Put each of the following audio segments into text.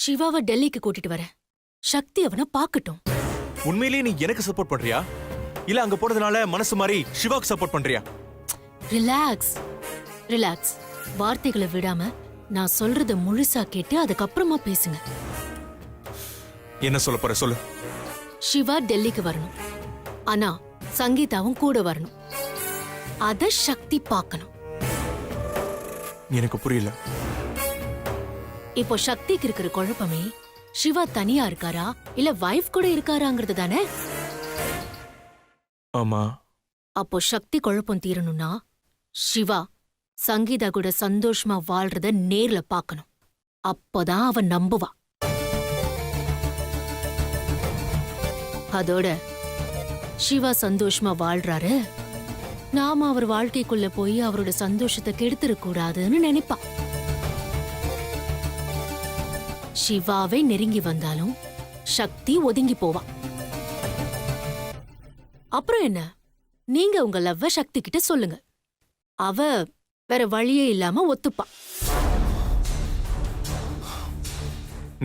சிவாவை டெல்லிக்கு கூட்டிட்டு வரேன். சக்தி அவனை பார்க்கட்டும். உண்மையிலேயே நீ எனக்கு சப்போர்ட் பண்றியா இல்ல அங்க போனதுனால மனசு மாறி சிவாக்கு சப்போர்ட் பண்றியா? Relax relax. வார்த்தைகளை விடாம நான் சொல்றத முழுசா கேட்டு அதுக்கப்புறமா பேசுங்க. என்ன சொல்ல போற சொல்லு. சிவா டெல்லிக்கு வரணும். ஆனா சங்கீதாவும் கூட வரணும். அத சக்தி பார்க்கணும். எனக்கு புரியல. இப்போ சக்திக்கு இருக்கிற குழப்பமே சிவா தனியா இருக்காரா இல்ல வைஃப் கூட இருக்காராங்கிறது தானே. ஆமா. அப்போ சக்தி குழப்பம் தீரணும்னா சிவா சங்கீதா கூட சந்தோஷமா வாழ்றத நேர்ல பார்க்கணும். அப்பதான் அவன் நம்புவா. அதோட சிவா சந்தோஷமா வாழ்றாரு, நாம அவர் வாழ்க்கைக்குள்ள போய் அவரோட சந்தோஷத்தை கெடுத்துடக் கூடாதுன்னு நினைப்பா. சிவாவே நெருங்கி வந்தாலும் சக்தி ஒதுங்கி போவா. அப்புறம் என்ன, நீங்க உங்க லவ்வ சக்தி கிட்ட சொல்லுங்க. அவ வேற வழியே இல்லாம ஒத்துப்பா.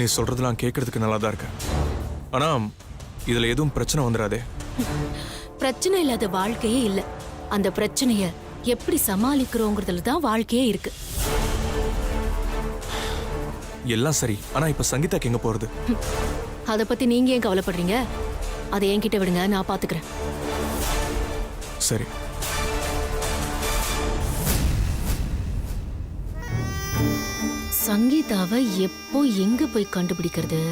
நீ சொல்றதெல்லாம் கேட்கறதுக்கு நல்லாதான் இருக்கு. ஆனா இதுல எதுவும் பிரச்சனை வந்துடாதே. பிரச்சனை இல்லாத வாழ்க்கையே இல்ல. அந்த பிரச்சனைய எப்படி சமாளிக்கிறோங்கிறதுல தான் வாழ்க்கையே இருக்கு. எல்லாம் சரி, ஆனா இப்ப சங்கீதாக்கு எங்க போறது? அத பத்தி நீங்க ஏன் கவலைப்படுறீங்க? அதை என்கிட்ட விடுங்க, நான் பாத்துக்கிறேன். சரி. சங்கீதாவை எப்போ எங்க போய் கண்டுபிடிக்கிறது?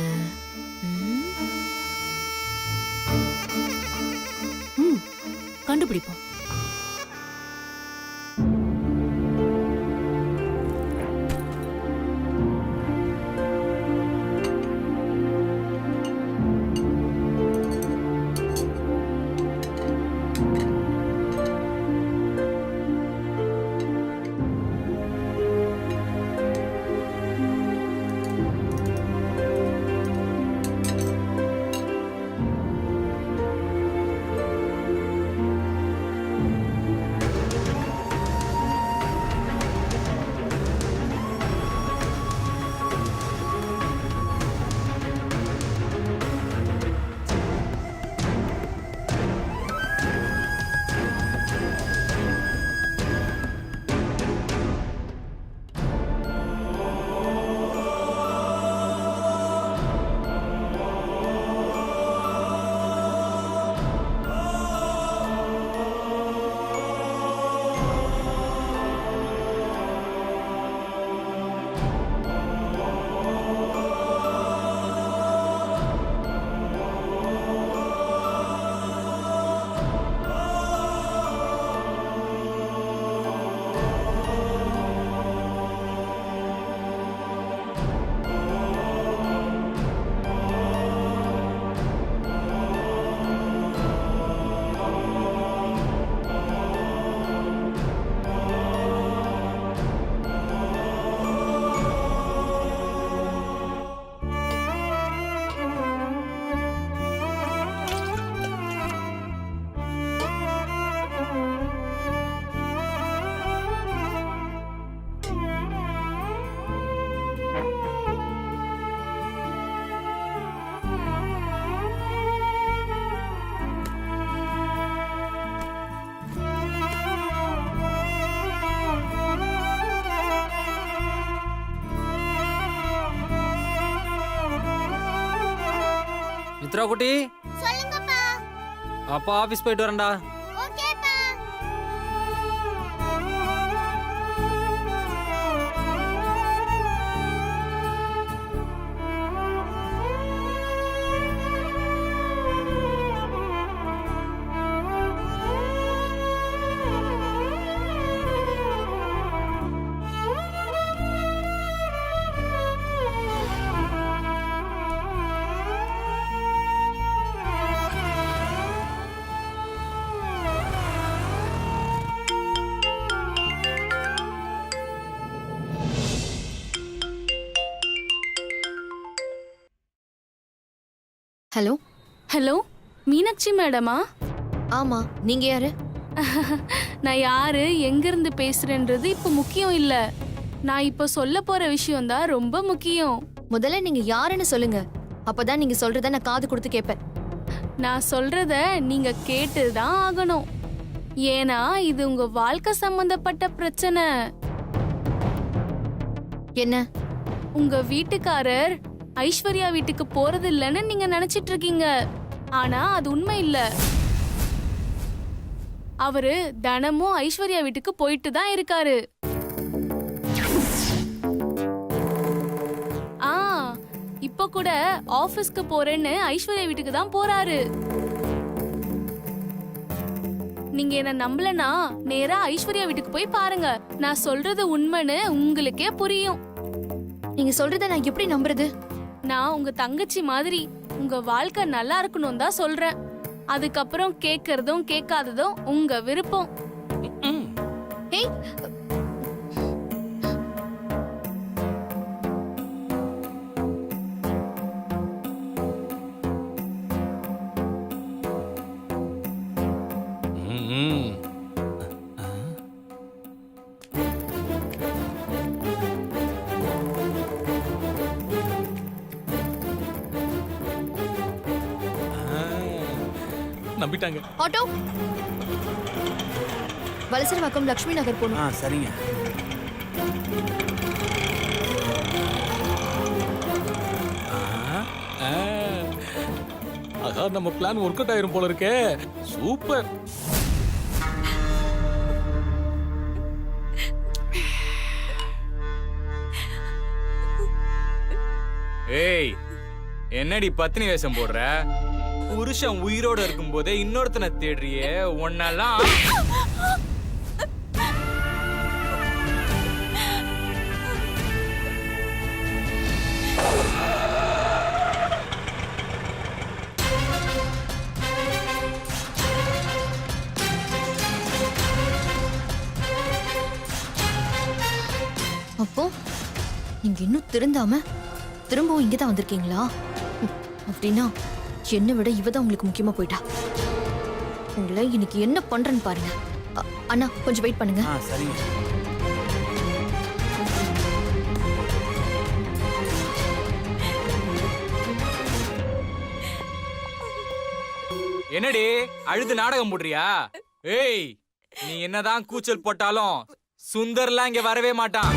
கண்டுபிடிப்போம். மித்ரா குட்டி, சொல்லுங்கப்பா. அப்பா ஆபீஸ் போயிட்டு வரேன்டா. ஓகேப்பா. ஹலோ. ஹலோ, மீனாட்சி மேடமா? ஆமா, நீங்க யாரு? நான் யாரு, எங்கிருந்து பேசுறேன்றது இப்ப முக்கியம் இல்ல. நான் இப்ப சொல்ல போற விஷயம் தான் ரொம்ப முக்கியம். முதல்ல நீங்க யாருன்னு சொல்லுங்க. அப்பதான் நீங்க சொல்றத நான் காது கொடுத்து கேட்பேன். நான் சொல்றத நீங்க கேட்டுதான் ஆகணும். ஏன்னா இது உங்க வாழ்க்கை சம்பந்தப்பட்ட பிரச்சனை. என்ன? உங்க வீட்டுக்காரர் ஐஸ்வர்யா வீட்டுக்கு போறது இல்லைன்னு நீங்க நினைச்சிட்டு இருக்கீங்க. ஆனா அது உண்மை இல்ல. அவரு தினமும் ஐஸ்வர்யா வீட்டுக்கு போயிட்டு தான் இருக்காரு. ஆ, இப்ப கூட ஆபீஸ்க்கு போறேன்னு ஐஸ்வர்யா வீட்டுக்கு தான் போறாரு. நீங்க என்ன நம்பலனா நேரா ஐஸ்வர்யா வீட்டுக்கு போய் பாருங்க. நான் சொல்றது உண்மைன்னு உங்களுக்கே புரியும். நீங்க சொல்றத நான் எப்படி நம்புறது? நான் உங்க தங்கச்சி மாதிரி உங்க வாழ்க்கை நல்லா இருக்கணும் தான் சொல்றேன். அதுக்கப்புறம் கேட்கறதும் கேட்காததும் உங்க விருப்பம். ஏய், நம்பிட்டாங்க. ஆட்டோ. வலசரவாக்கம் லக்ஷ்மி நகர் போகணும். சரிங்க. அதான் நம்ம பிளான் ஒர்க் அவுட் ஆயிரும் போல இருக்கே. சூப்பர். ஏய், என்னடி பத்தினி வேஷம் போடுற? புருஷன் உயிரோட இருக்கும் போதே இன்னொருத்தனை தேடுறியே, உன்னெல்லாம். அப்போ நீங்க இன்னும் திருந்தாம திரும்பவும் இங்கதான் வந்திருக்கீங்களா? அப்படின்னா என்னை விட இவதான் உங்களுக்கு முக்கியமா போயிட்டா. உங்களை இன்னைக்கு என்ன பண்றேன்னு பாருங்க. அண்ணா கொஞ்சம் வெயிட் பண்ணுங்க. சரிங்க. என்னடி அழுது நாடகம் போடுறியா? ஏய், நீ என்னதான் கூச்சல் போட்டாலும் சுந்தர்லாம் இங்க வரவே மாட்டான்.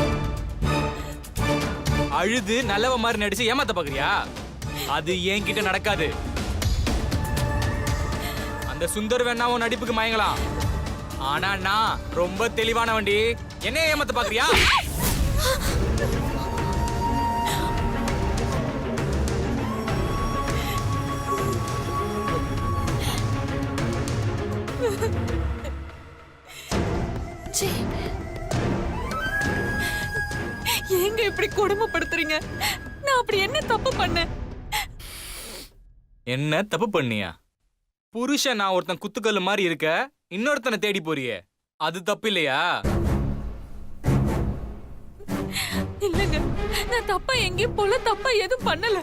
அழுது நல்லவ மாதிரி நடிச்சு ஏமாத்த பாக்குறியா? அது என்கிட்ட நடக்காது. அந்த சுந்தர் வேணா உன் நடிப்புக்கு மயங்கலாம். ஆனா நான் ரொம்ப தெளிவான வண்டி. என்ன ஏமாத்த பாக்குறியா? ஏங்க இப்படி கொடுமைப்படுத்துறீங்க? நான் அப்படி என்ன தப்பு பண்ணேன்? என்ன தப்பு பண்ணியா? புருஷன் நான் ஒருத்தன் குத்துக்கல்லு மாதிரி இருக்க இன்னொருத்தனை தேடி போறியே, அது தப்பு இல்லையா? இல்லங்க, நான் தப்பா எங்கேயும் போல, தப்பா எதுவும் பண்ணல.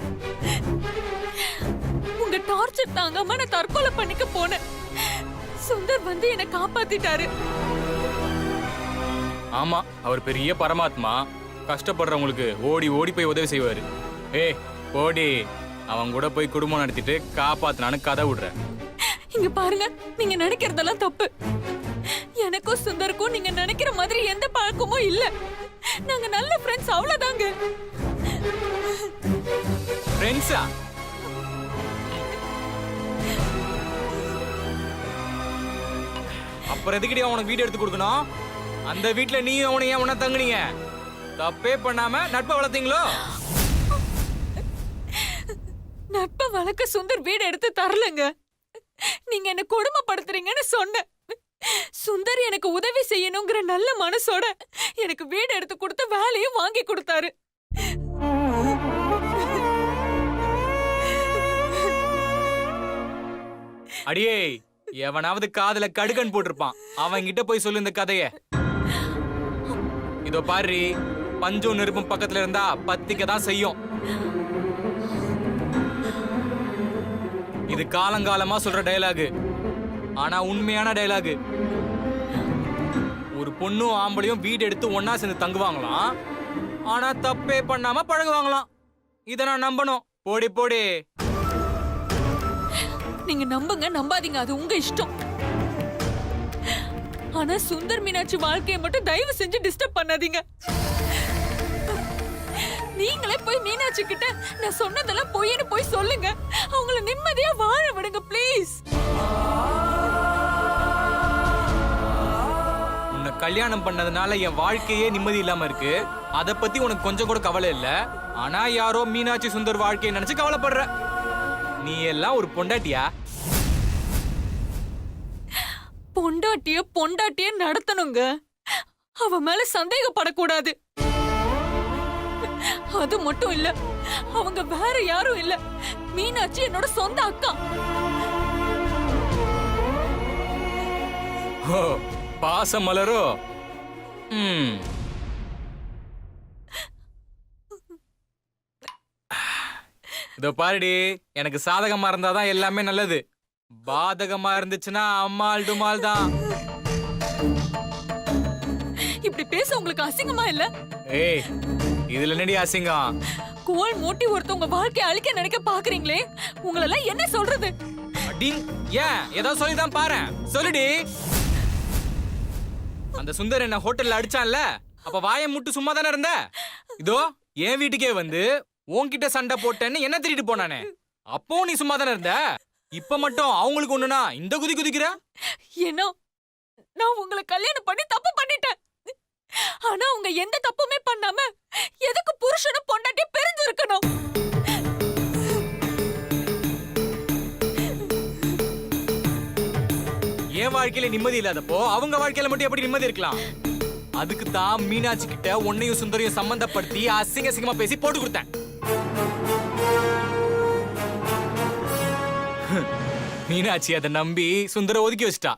உங்க டார்ச்சர் தாங்காம நான் தற்கொலை பண்ணிக்க போனேன். சுந்தர் வந்து என்னை காப்பாத்திட்டாரு. ஆமா, அவர் பெரிய பரமாத்மா. கஷ்டப்படுறவங்களுக்கு ஓடி ஓடி போய் உதவி செய்வாரு. ஏய் ஓடி, அவன் கூட போய் குடும்பம் நடத்திட்டு காப்பாத்தினான்னு கதை விடுற. இங்க பாருங்க, நீங்க நினைக்கிறதெல்லாம் தப்பு. எனக்கும் சுந்தருக்கும் நீங்க நினைக்கிற மாதிரி எந்த பழக்கமும் இல்ல. நாங்க நல்ல ஃப்ரெண்ட்ஸ், அவ்வளவுதாங்க. ஃப்ரெண்ட்ஸா? அப்புறம் எதுக்கடி அவனுக்கு வீடு எடுத்து கொடுக்கணும்? அந்த வீட்டுல நீயும் அவனையும் ஏன் ஒண்ணா தங்குனீங்க? தப்பே பண்ணாம நட்பை வளர்த்தீங்களோ? நட்பை வளர்க்க சுந்தர் வீடு எடுத்து தரலங்க. நீங்க என்ன கொடுமைப்படுத்துறீங்கன்னு சொன்னேன். சுந்தர் எனக்கு உதவி செய்யணுங்கிற நல்ல மனசோட எனக்கு வீடு எடுத்து கொடுத்து வேலையும் வாங்கி கொடுத்தாரு. அடியே, எவனாவது காதுல கடுக்கன் போட்டிருப்பான். அவன் கிட்ட போய் சொல்லு இந்த கதைய. இதோ பாரு, பஞ்சும் நெருப்பும் பக்கத்துல இருந்தா பத்திக்க தான் செய்யும். இது காலங்காலமா சொல்ற டயலாகு, ஆனா உண்மையான டயலாகு. ஒரு பொண்ணும் ஆம்பளையும் வீடு எடுத்து ஒன்னா சேர்ந்து தங்குவாங்களாம், ஆனா தப்பே பண்ணாம பழகுவாங்களாம். இத நான் நம்பணும். போடி போடி. நீங்க நம்புங்க நம்பாதீங்க அது உங்க இஷ்டம். ஆனா சுந்தர் மீனாட்சி வாழ்க்கையை மட்டும் தயவு செஞ்சு டிஸ்டர்ப் பண்ணாதீங்க. நீங்களே போய் மீனாட்சி கிட்ட நான் சொன்னதெல்லாம் பொய்ன்னு போய் சொல்லுங்க. அவங்கள நிம்மதியா வாழ விடுங்க ப்ளீஸ். உன்னை கல்யாணம் பண்ணதுனால என் வாழ்க்கையே நிம்மதி இல்லாம இருக்கு. அத பத்தி உனக்கு கொஞ்சம் கூட கவலை இல்ல. ஆனா யாரோ மீனாட்சி சுந்தர் வாழ்க்கையை நினைச்சு கவலைப்படுற. நீ எல்லாம் ஒரு பொண்டாட்டியா? பொண்டாட்டிய நடத்தணுங்க. அவ மேல சந்தேகப்படக்கூடாது. அது மட்டும் இல்ல, அவங்க வேற யாரும் இல்ல. மீனாட்சி என்னோட சொந்த அக்கா. ஓ, பாசம் மலரோ? இதோ பாருடி, எனக்கு சாதகமா இருந்தாதான் எல்லாமே நல்லது. பாதகமா இருந்துச்சுன்னா அம்மாள் டுமால் தான். இப்படி பேச உங்களுக்கு அசிங்கமா இல்ல? ஏய், இதுல என்னடி அசிங்கம்? கோல் மூட்டி ஒருத்தவங்க வாழ்க்கைய அழிக்க நினைக்க பாக்குறீங்களே, உங்களெல்லாம் என்ன சொல்றது? அடி, ஏன் ஏதோ சொல்லிதான் பாரு. சொல்லுடி. அந்த சுந்தர் என்ன ஹோட்டல்ல அடிச்சான்ல, அப்ப வாயை முட்டு சும்மா தானே இருந்த? இதோ என் வீட்டுக்கே வந்து உன்கிட்ட சண்டை போட்டேன்னு என்ன திருட்டு போனானே, அப்போ நீ சும்மா தானே இருந்த? இப்ப மட்டும் அவங்களுக்கு ஒண்ணுனா இந்த குதி குதிக்கிற? ஏன்னா நான் உங்களை கல்யாணம் பண்ணி தப்பு பண்ணிட்டேன். ஆனா அவங்க எந்த தப்புமே பண்ணாம எதுக்கு புருஷனும் பொண்டாட்டி பிரிஞ்சிருக்கணும்? என் வாழ்க்கையில நிம்மதி இல்லாதப்போ அவங்க வாழ்க்கையில மட்டும் எப்படி நிம்மதி இருக்கலாம்? அதுக்கு தான் மீனாட்சி கிட்ட உன்னையும் சுந்தரையும் சம்பந்தப்படுத்தி அசிங்க அசிங்கமா பேசி போட்டு கொடுத்தேன். மீனாட்சி அதை நம்பி சுந்தர ஒதுக்கி வச்சிட்டா.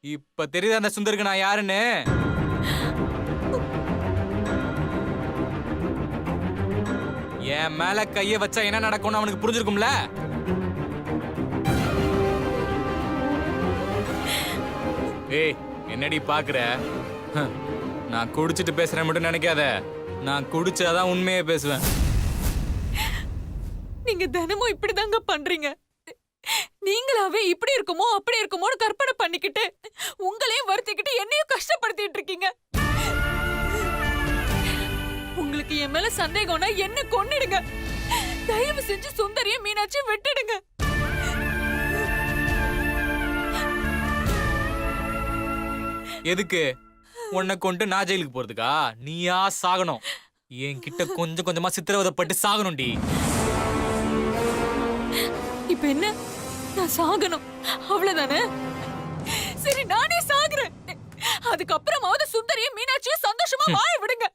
இப்ப தெரியுது அந்த சுந்தருக்கு நான் யாருன்னு. என் மேல கைய வச்சா என்ன நடக்கும்னு அவனுக்கு புரிஞ்சிருக்கும்ல. ஏய், என்னடி பாக்குற? நான் குடிச்சிட்டு பேசுறேன் மட்டும் நினைக்காத. நான் குடிச்சாதான் உண்மையே பேசுவேன். நீங்க தினமும் இப்படிதாங்க பண்றீங்க. நீங்களாவே இப்படி இருக்குமோ அப்படி இருக்குமோன்னு கற்பனை பண்ணிக்கிட்டு உங்களையும் வருத்திக்கிட்டு என்னையும் கஷ்டப்படுத்திட்டு இருக்கீங்க. உங்களுக்கு என் மேல சந்தேகம்னா என்ன கொன்னிடுங்க. தயவு செஞ்சு சுந்தரியும் மீனாட்சியும் விட்டுடுங்க. எதுக்கு? உன்னை கொண்டு நான் ஜெயிலுக்கு போறதுக்கா? நீயா சாகணும். என்கிட்ட கொஞ்சம் கொஞ்சமா சித்திரவதைப்பட்டு சாகணும்டி. இப்ப என்ன? நான் சாகணும் அவ்வளவுதானே? சரி, நானே சாகுறேன். அதுக்கப்புறமாவது சுந்தரியும் மீனாட்சியும் சந்தோஷமா வாழ விடுங்க.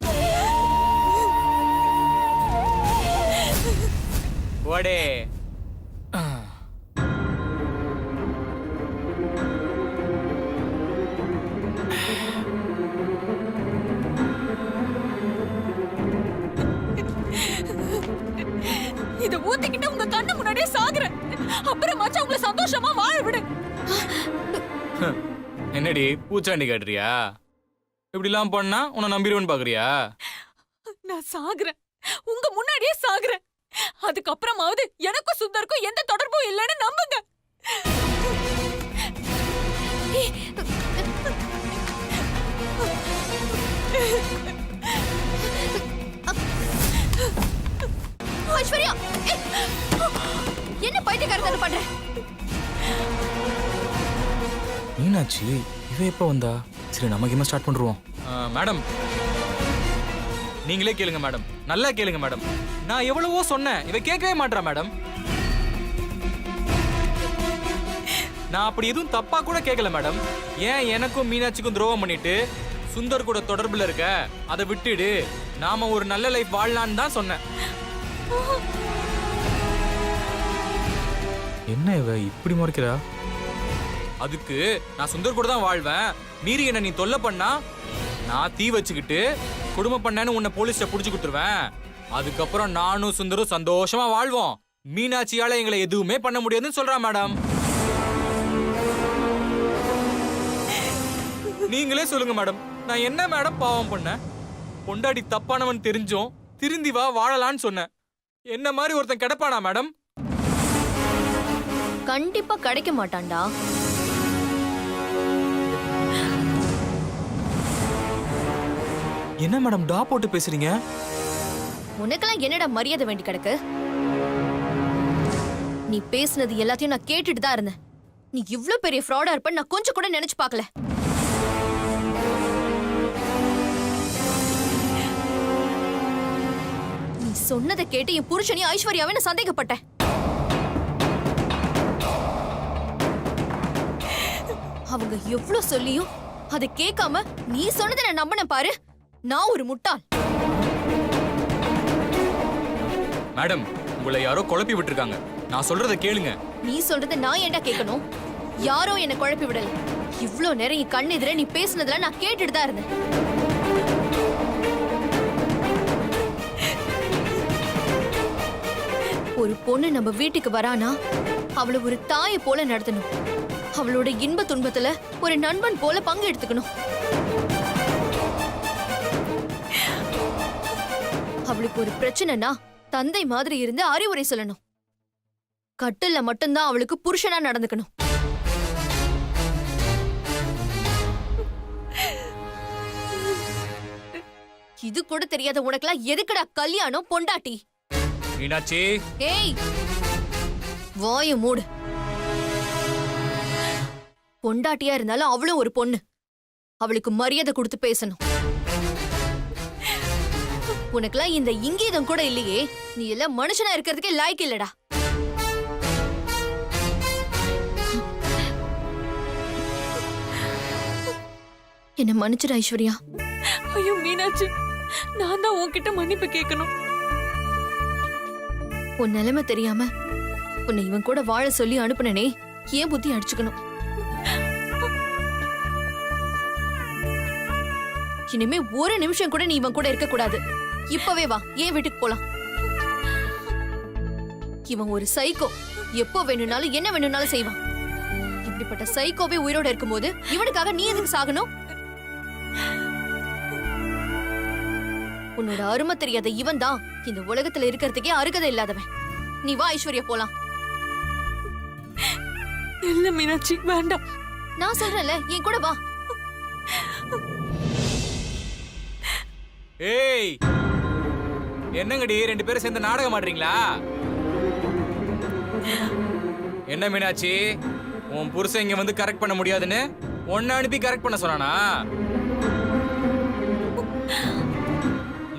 ஓடே. இத ஊத்திக்கிட்டு உங்க கண்ணு முன்னாடியே சாகுறேன். அப்புறமாச்சும் உங்களை சந்தோஷமா வாழ விடு. என்னடி பூச்சாண்டி காட்டுறியா? இப்படி எல்லாம் பண்ணா உன்னை நம்பிடுவேன்னு பாக்குறியா? நான் சாகுறேன், உங்க முன்னாடியே சாகுறேன். அதுக்கப்புறமாவது எனக்கும் சுந்தருக்கும் எந்த தொடர்பும் இல்லைன்னு நம்புங்க. ஐஸ்வர்யா, என்ன பைத்தியக்காரத்தனம் பண்ற? மீனாட்சி இவ எப்ப வந்தா? சரி, நம்ம கேம ஸ்டார்ட் பண்றோம். மேடம், நீங்களே கேளுங்க மேடம். நல்லா கேளுங்க மேடம். நான் எவ்வளவோ சொன்னேன், இவ கேட்கவே மாட்டா மேடம். நான் அப்படி எதுவும் தப்பா கூட கேட்கல மேடம். ஏன் எனக்கும் மீனாட்சிக்கும் துரோகம் பண்ணிட்டு சுந்தர் கூட தொடர்புல இருக்க? அதை விட்டுடு, நாம ஒரு நல்ல லைஃப் வாழலான்னு தான் சொன்னேன். என்ன இவ இப்படி முறைக்கிறா? அதுக்கு நான் சுந்தர் கூட தான் வாழ்வேன். மீறி என்ன நீ தொல்லை பண்ணா நான் தீ வச்சுக்கிட்டு குடும்பம் பண்ணேன்னு உன்னை போலீஸ்ல புடிச்சு கொடுத்துருவேன். அதுக்கப்புறம் நானும் சுந்தரும் சந்தோஷமா வாழ்வோம். மீனாட்சியால எங்களை எதுவுமே பண்ண முடியாதுன்னு சொல்றா மேடம். நீங்களே சொல்லுங்க மேடம், நான் என்ன மேடம் பாவம் பண்ணேன்? பொண்டாடி தப்பானவன் தெரிஞ்சும் திருந்தி வா வாழலான்னு சொன்னேன். என்ன மாதிரி ஒருத்தன் கிடப்பானா மேடம்? கண்டிப்பா கிடைக்க மாட்டான்டா. என்ன மேடம் டா போட்டு பேசுறீங்க? உனக்கெல்லாம் என்னடா மரியாதை வேண்டி கிடக்கு? நீ பேசுனது எல்லாத்தையும் நான் கேட்டுட்டு தான் இருந்தேன். நீ இவ்ளோ பெரிய ஃப்ராடா இருப்ப நான் கொஞ்சம் கூட நினைச்சு பார்க்கல. நீ சொன்னதை கேட்டு என் புருஷனையும் ஐஸ்வர்யாவை நான் சந்தேகப்பட்டேன். அவங்க எவ்ளோ சொல்லியும் அதை கேட்காம நீ சொன்னதை நான் நம்பினேன் பாரு. நான் ஒரு முட்டாள். மேடம், உங்களை யாரோ குழப்பி விட்டுருக்காங்க. நான் சொல்றத கேளுங்க. நீ சொல்றத நான் ஏன்டா கேட்கணும்? யாரோ என்ன குழப்பி விடல. இவ்ளோ நேரம் என் கண் எதிர நீ பேசுனதுல நான் கேட்டுட்டு தான் இருந்தேன். ஒரு பொண்ணு நம்ம வீட்டுக்கு வரானா அவளை ஒரு தாயை போல நடத்தணும். அவளோட இன்ப துன்பத்துல ஒரு நண்பன் போல பங்கு எடுத்துக்கணும். அவளுக்கு ஒரு பிரச்சனைனா தந்தை மாதிரி இருந்து அறிவுரை சொல்லணும். கட்டில்ல மட்டும்தான் அவளுக்கு புருஷனா நடந்துக்கணும். இது கூட தெரியாத உனக்கெல்லாம் எதுக்குடா கல்யாணம் பொண்டாட்டி? மீனாட்சி, ஏய், வாய மூடு. பொண்டாட்டியா இருந்தாலும் அவளும் ஒரு பொண்ணு. அவளுக்கு மரியாதை கொடுத்து பேசணும். உனக்கெல்லாம் இந்த இங்கீதம் கூட இல்லையே. நீ எல்லாம் மனுஷனா இருக்கிறதுக்கே லாய்க்கு இல்லடா. என்ன மன்னிச்சிடு ஐஸ்வர்யா. ஐயோ மீனாட்சி, நான் தான் உன்கிட்ட மன்னிப்பு கேட்கணும். உன் நிலைமை தெரியாம உன்னை இவன் கூட வாழ சொல்லி அனுப்புனனே, ஏன் புத்தி அடிச்சுக்கணும். இனிமே ஒரு நிமிஷம் கூட நீ இவன் கூட இருக்க கூடாது. இப்பவே வா, ஏன் வீட்டுக்கு போலாம். இவன் ஒரு சைக்கோ. எப்போ வேணும்னாலும் என்ன வேணும்னாலும் செய்வான். இப்படிப்பட்ட சைக்கோவே உயிரோட இருக்கும்போது இவனுக்காக நீ எதுக்கு சாகணும்? உன்னோட அருமை தெரியாத இவன் தான் இந்த உலகத்துல இருக்கிறதுக்கே அருகதை இல்லாதவன். நீ வா ஐஸ்வர்யா, போலாம். இல்ல மீனாட்சி, வேண்டாம். நான் சொல்றேன்ல, என் கூட வா. ஏய், என்னங்கடி ரெண்டு பேரும் சேர்ந்து நாடகம் ஆடுறீங்களா? என்ன மீனாட்சி, உன் புருஷன் இங்க வந்து கரெக்ட் பண்ண முடியாதுன்னு உன்னை அனுப்பி கரெக்ட் பண்ண சொன்னானா?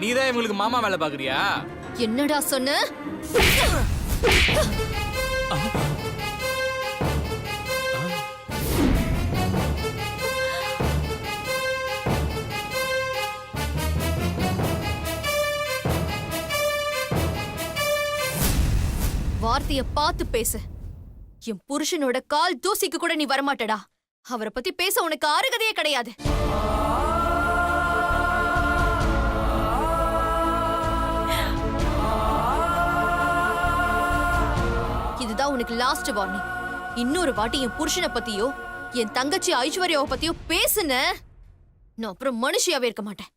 நீதான் இவங்களுக்கு மாமா வேலை பாக்குறியா? என்னடா சொன்ன? வார்த்தைய பார்த்து பேசு. என் புருஷனோட கால் தூசிக்கு கூட நீ வரமாட்டடா. அவரை பத்தி பேச உனக்கு அருகதையே கிடையாது. இதுதான் உனக்கு லாஸ்ட் வார்னிங். இன்னொரு வாட்டி என் புருஷனை பத்தியோ என் தங்கச்சி ஐஸ்வர்யாவை பத்தியோ பேசுன, நான் அப்புறம் மனுஷியாவே இருக்க மாட்டேன்.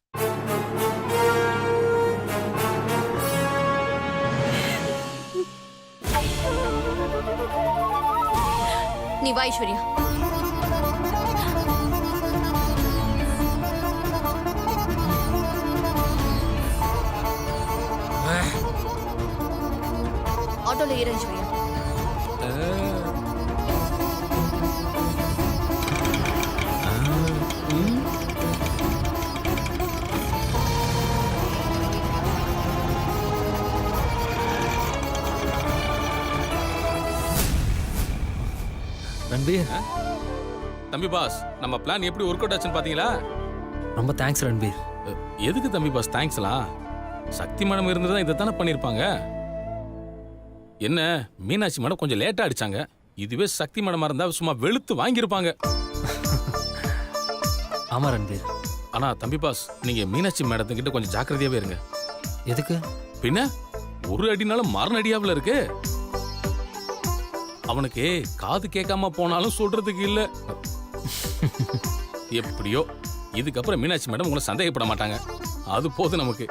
நீ வா ஐஸ்வர்யா. ஆட்டோல ஏற ஐஸ்வர்யா. ரன்பீர், தம்பி பாஸ், நம்ம பிளான் எப்படி ஒர்க் அவுட் ஆச்சுன்னு பாத்தீங்களா? ரொம்ப தேங்க்ஸ் ரன்பீர். எதுக்கு தம்பி பாஸ் தேங்க்ஸ்லாம்? சக்தி மேடம் இருந்துதான் இதை தானே பண்ணிருப்பாங்க. என்ன மீனாட்சி மேடம் கொஞ்சம் லேட்டா அடிச்சாங்க. இதுவே சக்தி மேடமா இருந்தா சும்மா வெளுத்து வாங்கியிருப்பாங்க. ஆமா ரன்பீர். ஆனா தம்பி பாஸ், நீங்க மீனாட்சி மேடத்துக்கிட்ட கொஞ்சம் ஜாக்கிரதையாவே இருங்க. எதுக்கு? பின்ன ஒரு அடினாலும் மரண அடியாவில் இருக்கு. அவனுக்கு காது கேட்காம போனாலும் சொல்றதுக்கு இல்ல. எப்படியோ இதுக்கப்புறம் மீனாட்சி மேடம் உங்களை சந்தேகப்பட மாட்டாங்க. அது போதும் நமக்கு.